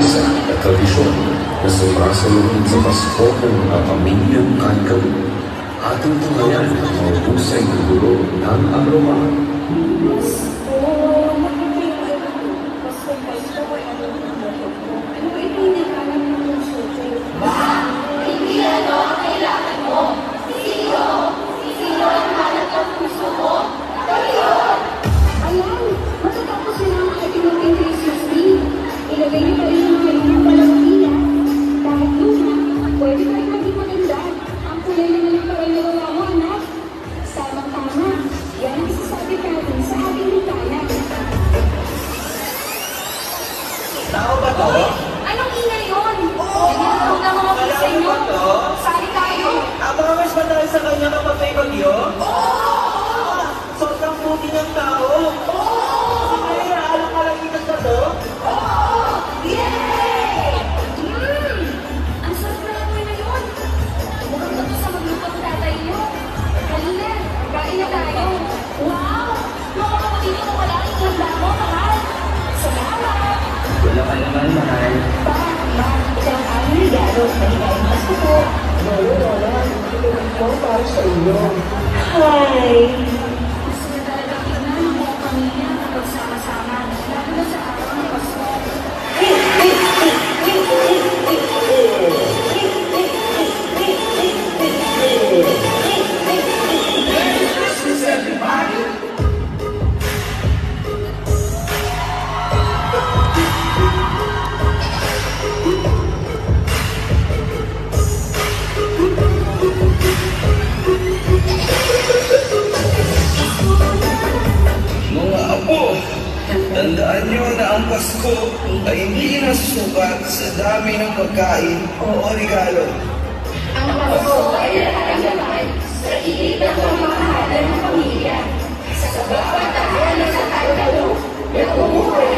isa na tradisyon na sumasalubong sa Pasko ng mga pamilyang kahit ating tunghayan ang mahusay na dulo ng aroma. Tao ba to? Anong ingay yun? Ginagawa ng mga pisa nyo. Sali tayo. Abawas ba tayo sa kanya kapag may bagyo? Oo! Sobrang puti ng tao? Oo! Kaya alam ka lang ikas na to? Oo! Yay! Ang sarap na lang na yun. Mukhang tapos sa magluto ng tatay nyo. Halina, kain na tayo. Wow! Mga kapatid ko wala ang handa mo, mahal. Salamat! Wala ka naman, mahal. Isang aming regalo. Maligayang Pasko po. Lola, ito po para sa iyo. Hi! Gusto niya talaga tignan ng buong pamilya kapag sama-sama. Lalo na sa araw ng Pasko. Mga apo, tandaan niyo na ang Pasko ay hindi nasusukat sa dami ng pagkain o regalo. Ang Pasko ay nararamdaman sa higit na pamamahala ng pamilya. Sa bawat tahanan sa tayo, na bumuhay